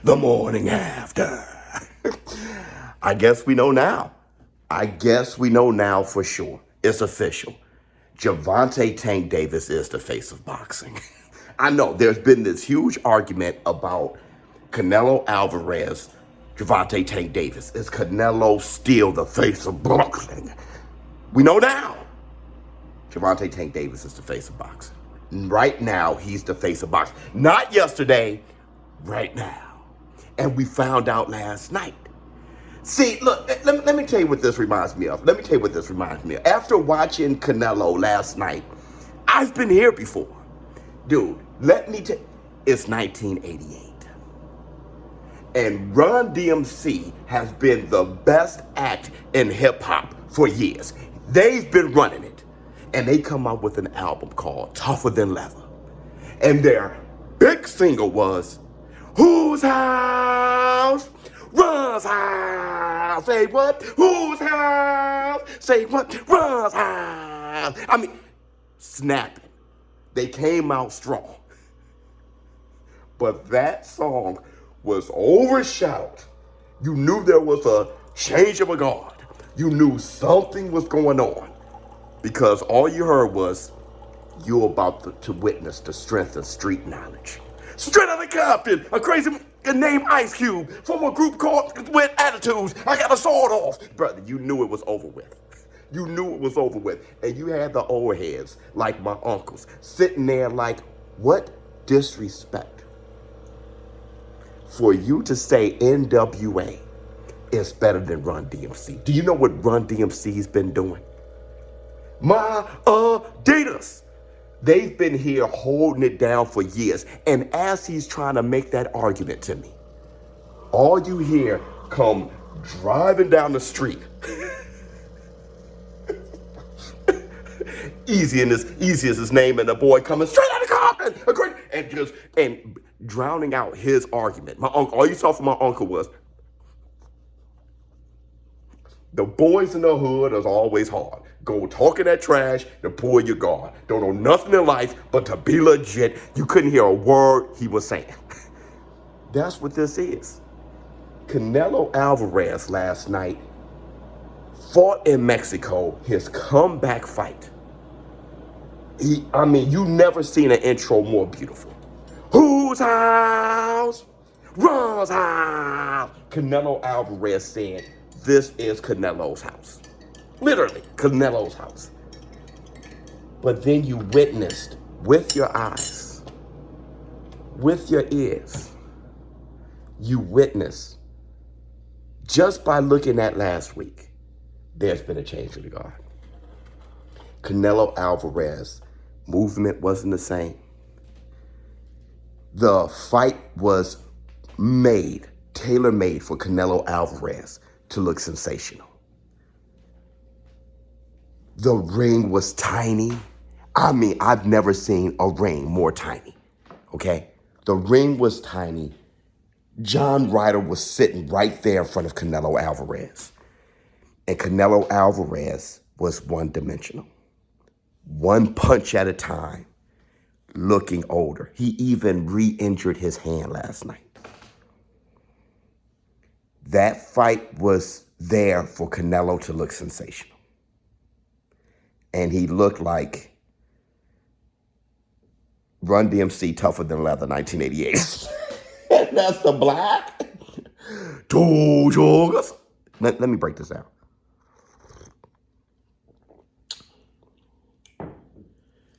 The morning after. I guess we know now. I guess we know now for sure. It's official. Gervonta Tank Davis is the face of boxing. I know there's been this huge argument about Canelo Alvarez, Gervonta Tank Davis. Is Canelo still the face of boxing? We know now. Gervonta Tank Davis is the face of boxing. Right now, he's the face of boxing. Not yesterday, right now. And we found out last night. See, look, let me tell you what this reminds me of. After watching Canelo last night, I've been here before. Dude, it's 1988. And Run DMC has been the best act in hip hop for years. They've been running it. And they come out with an album called Tougher Than Leather. And their big single was, Whose House? Run's house. Say what? Whose house? Say what? Run's house. I mean, snapping. They came out strong. But that song was overshadowed. You knew there was a change of a guard. You knew something was going on. Because all you heard was, you're about to witness the strength of street knowledge. Straight out of Compton, a crazy named Ice Cube from a group called with Attitudes. I got a sword off. Brother, you knew it was over with. You knew it was over with. And you had the old heads, like my uncles, sitting there like, what disrespect for you to say NWA is better than Run DMC. Do you know what Run DMC's been doing? My Adidas. They've been here holding it down for years. And as he's trying to make that argument to me, all you hear come driving down the street. Easy as his name, and the boy coming straight out of Compton. And drowning out his argument. My uncle, all you saw from my uncle was, the boys in the hood is always hard. Go talking that trash to pull your guard. Don't know nothing in life but to be legit. You couldn't hear a word he was saying. That's what this is. Canelo Alvarez last night fought in Mexico, his comeback fight. You never seen an intro more beautiful. Whose house? Run's house. Canelo Alvarez said, this is Canelo's house. Literally, Canelo's house. But then you witnessed with your eyes, with your ears, you witnessed, just by looking at last week, there's been a change of the guard. Canelo Alvarez movement wasn't the same. The fight was tailor-made for Canelo Alvarez to look sensational. The ring was tiny. I've never seen a ring more tiny, okay? The ring was tiny. John Ryder was sitting right there in front of Canelo Alvarez. And Canelo Alvarez was one-dimensional. One punch at a time, looking older. He even re-injured his hand last night. That fight was there for Canelo to look sensational. And he looked like Run DMC Tougher Than Leather 1988. That's the black. Two jokers. Let me break this down.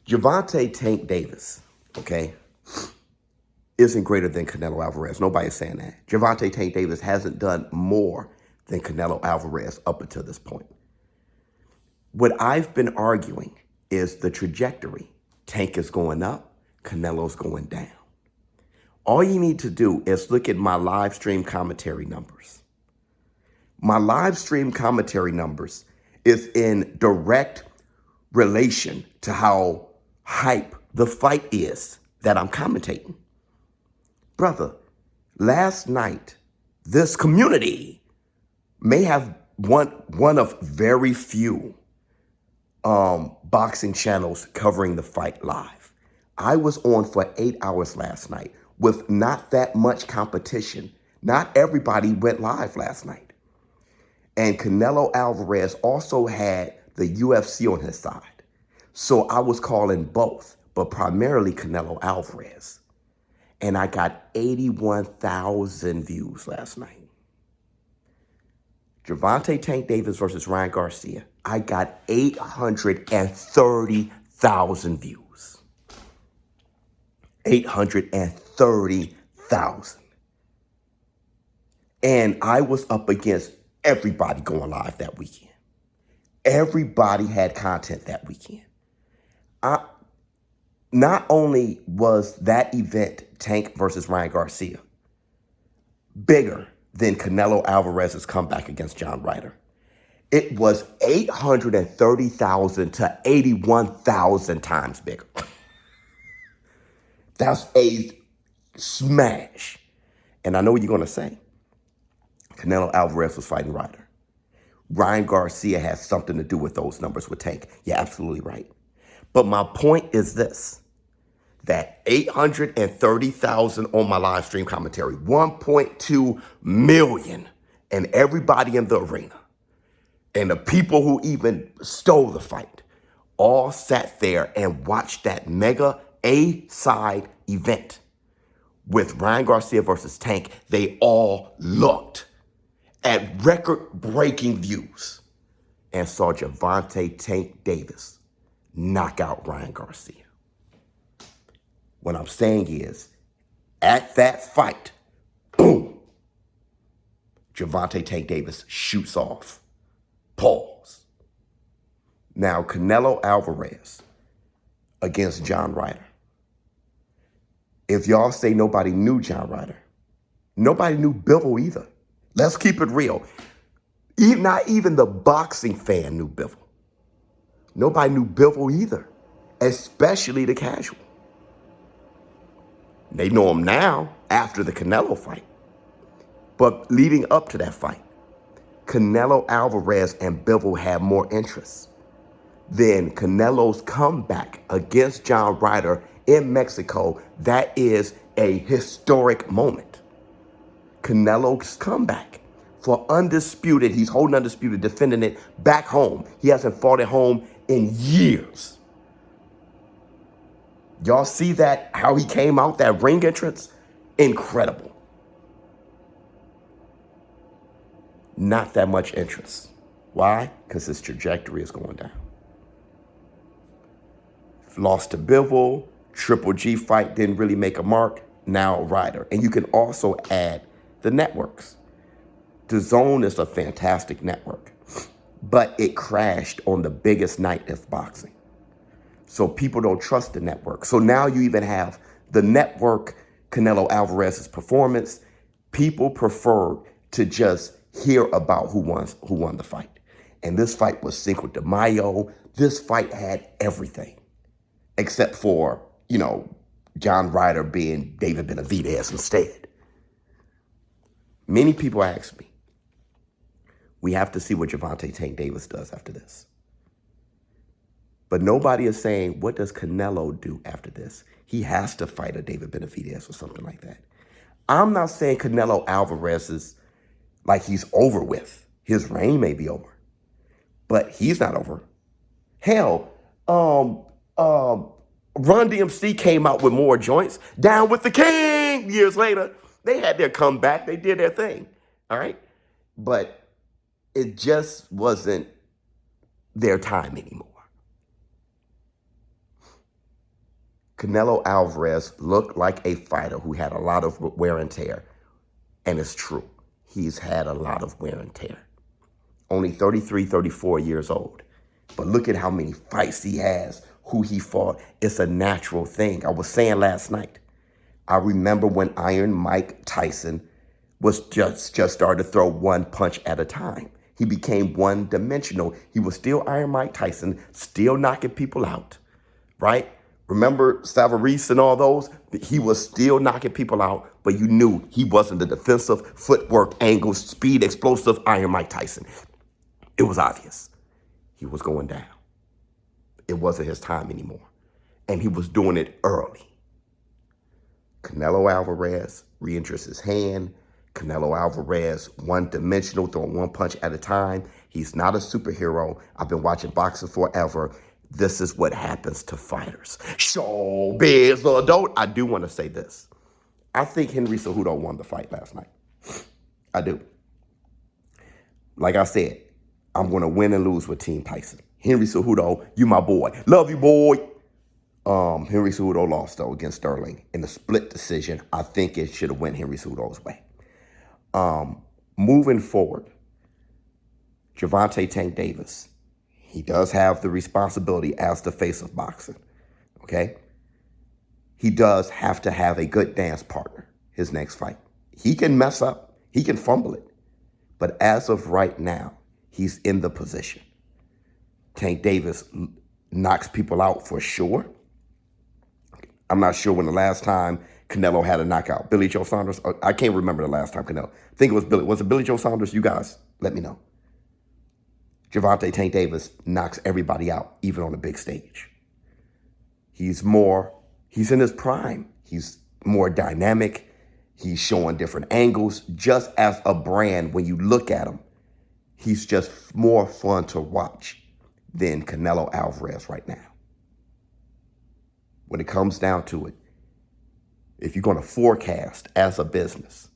Gervonta Tank Davis, okay, isn't greater than Canelo Alvarez. Nobody's saying that. Gervonta Tank Davis hasn't done more than Canelo Alvarez up until this point. What I've been arguing is the trajectory. Tank is going up, Canelo's going down. All you need to do is look at my live stream commentary numbers. My live stream commentary numbers is in direct relation to how hype the fight is that I'm commentating. Brother, last night, this community may have one of very few boxing channels covering the fight live. I was on for 8 hours last night with not that much competition. Not everybody went live last night. And Canelo Alvarez also had the UFC on his side. So I was calling both, but primarily Canelo Alvarez. And I got 81,000 views last night. Gervonta Tank Davis versus Ryan Garcia. I got 830,000 views. 830,000. And I was up against everybody going live that weekend. Everybody had content that weekend. Not only was that event, Tank versus Ryan Garcia, bigger than Canelo Alvarez's comeback against John Ryder, it was 830,000 to 81,000 times bigger. That's a smash. And I know what you're going to say. Canelo Alvarez was fighting Ryder. Ryan Garcia has something to do with those numbers with Tank. You're absolutely right. But my point is this, that 830,000 on my live stream commentary, 1.2 million, and everybody in the arena, and the people who even stole the fight, all sat there and watched that mega A-side event with Ryan Garcia versus Tank. They all looked at record-breaking views and saw Gervonta Tank Davis knock out Ryan Garcia. What I'm saying is, at that fight, boom, Gervonta Tank Davis shoots off. Pause. Now, Canelo Alvarez against John Ryder. If y'all say nobody knew John Ryder, nobody knew Bivol either. Let's keep it real. Not even the boxing fan knew Bivol. Nobody knew Bivol either, especially the casual. They know him now after the Canelo fight. But leading up to that fight, Canelo Alvarez and Bivol had more interest. Then Canelo's comeback against John Ryder in Mexico, that is a historic moment. Canelo's comeback for undisputed, he's holding undisputed, defending it back home. He hasn't fought at home in years. Y'all see that, how he came out, that ring entrance? Incredible. Not that much interest. Why? Because his trajectory is going down. Lost to Bivol, Triple G fight didn't really make a mark, now Ryder. And you can also add the networks. DAZN is a fantastic network, but it crashed on the biggest night of boxing. So people don't trust the network. So now you even have the network, Canelo Alvarez's performance. People prefer to just hear about who won the fight. And this fight was Cinco de Mayo. This fight had everything, except for, John Ryder being David Benavidez instead. Many people ask me, we have to see what Gervonta Tank Davis does after this. But nobody is saying, what does Canelo do after this? He has to fight a David Benavidez or something like that. I'm not saying Canelo Alvarez is like he's over with. His reign may be over, but he's not over. Hell, Run DMC came out with more joints. Down with the King years later. They had their comeback. They did their thing. All right? But it just wasn't their time anymore. Canelo Alvarez looked like a fighter who had a lot of wear and tear. And it's true. He's had a lot of wear and tear. Only 33, 34 years old. But look at how many fights he has, who he fought. It's a natural thing. I was saying last night, I remember when Iron Mike Tyson was just started to throw one punch at a time. He became one-dimensional. He was still Iron Mike Tyson, still knocking people out, right? Remember Savarese and all those? He was still knocking people out, but you knew he wasn't the defensive, footwork, angle, speed, explosive Iron Mike Tyson. It was obvious. He was going down. It wasn't his time anymore. And he was doing it early. Canelo Alvarez re-enters his hand. Canelo Alvarez, one-dimensional, throwing one punch at a time. He's not a superhero. I've been watching boxing forever. This is what happens to fighters. Showbiz, don't. I do want to say this. I think Henry Cejudo won the fight last night. I do. Like I said, I'm going to win and lose with Team Tyson. Henry Cejudo, you my boy. Love you, boy. Henry Cejudo lost, though, against Sterling in a split decision. I think it should have went Henry Cejudo's way. Moving forward, Gervonta Tank Davis, he does have the responsibility as the face of boxing, okay? He does have to have a good dance partner his next fight. He can mess up. He can fumble it. But as of right now, he's in the position. Tank Davis knocks people out for sure. I'm not sure when the last time Canelo had a knockout. Billy Joe Saunders? I can't remember the last time Canelo. I think it was Billy. Was it Billy Joe Saunders? You guys, let me know. Gervonta Tank Davis knocks everybody out, even on the big stage. He's in his prime. He's more dynamic. He's showing different angles. Just as a brand, when you look at him, he's just more fun to watch than Canelo Alvarez right now. When it comes down to it, if you're going to forecast as a business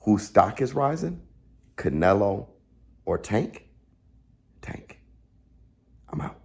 whose stock is rising, Canelo or Tank? Tank. I'm out.